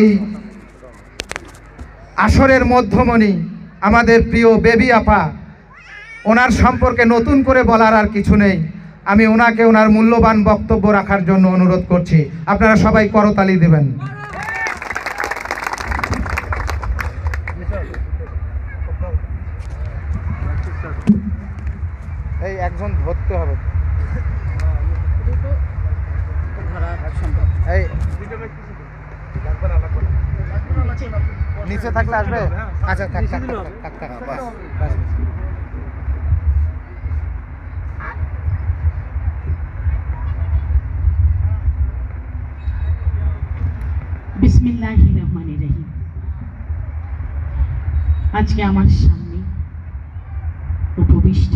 এই আসরের মধ্যমণি আমাদের প্রিয় বেবি আপা, ওনার সম্পর্কে নতুন করে বলার আর কিছু নেই। আমি ওনাকে ওনার মূল্যবান বক্তব্য রাখার জন্য অনুরোধ করছি। আপনারা সবাই করতালি দেবেন। এই একজন ধরতে হবে। এই নিচে থাকলে আসবে। আচ্ছা থাক থাক থাক থাক বাস বাস। বিসমিল্লাহির রহমানির রহিম। আজকে আমার সামনে উপবিষ্ট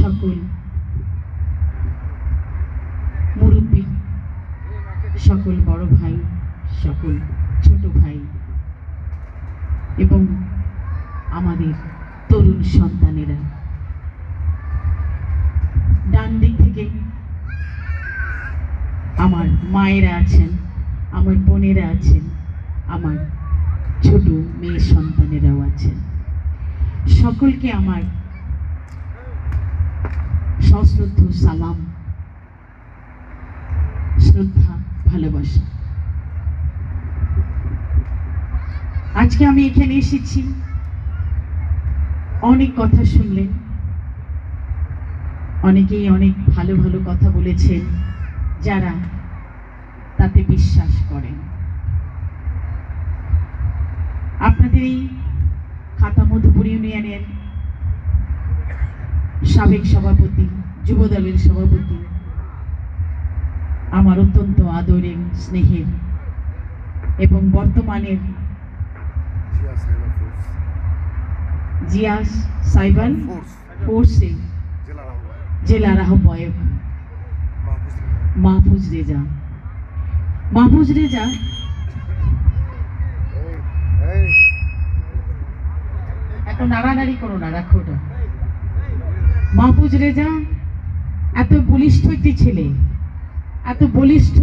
সকল মুরব্বী, সকল বড় ভাই, সকল ছোট ভাই এবং আমাদের তরুণ সন্তানেরা, ডান দিক থেকে আমার মায়েরা আছেন, আমার বোনেরা আছেন, আমার ছোট মেয়ে সন্তানেরাও আছেন। সকলকে আমার সশ্রদ্ধ সালাম, শ্রদ্ধা, ভালোবাসা। আজকে আমি এখানে এসেছি, অনেক কথা শুনলেন, অনেকেই অনেক ভালো ভালো কথা বলেছেন, যারা তাতে বিশ্বাস করেন। আপনাদের এই খাতা মধুপুর ইউনিয়নের সাবেক সভাপতি, যুবদলের সভাপতি, আমার অত্যন্ত আদরের, স্নেহের এবং বর্তমানের জিয়া সাইবার ফোর্সের জেলার আহ্বায়ক মাহফুজ রেজা। মাহফুজ রেজা এত নাড়ানাড়ি করো না, রাখো ওটা। মাহফুজ রেজা এত বলিষ্ঠ একটি ছেলে, এত বলিষ্ঠ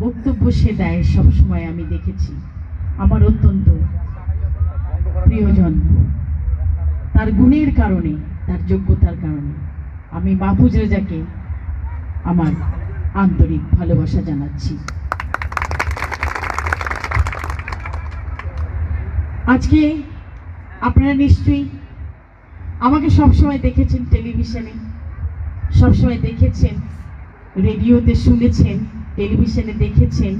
বক্তব্য সে দেয় সবসময়, আমি দেখেছি। আমার অত্যন্ত প্রিয়জন, তার গুণের কারণে, তার যোগ্যতার কারণে আমি মাহফুজ রেজাকে আমার আন্তরিক ভালোবাসা জানাচ্ছি। আজকে আপনারা নিশ্চয়ই আমাকে সবসময় দেখেছেন টেলিভিশনে, সবসময় দেখেছেন, রেডিওতে শুনেছেন, টেলিভিশনে দেখেছেন।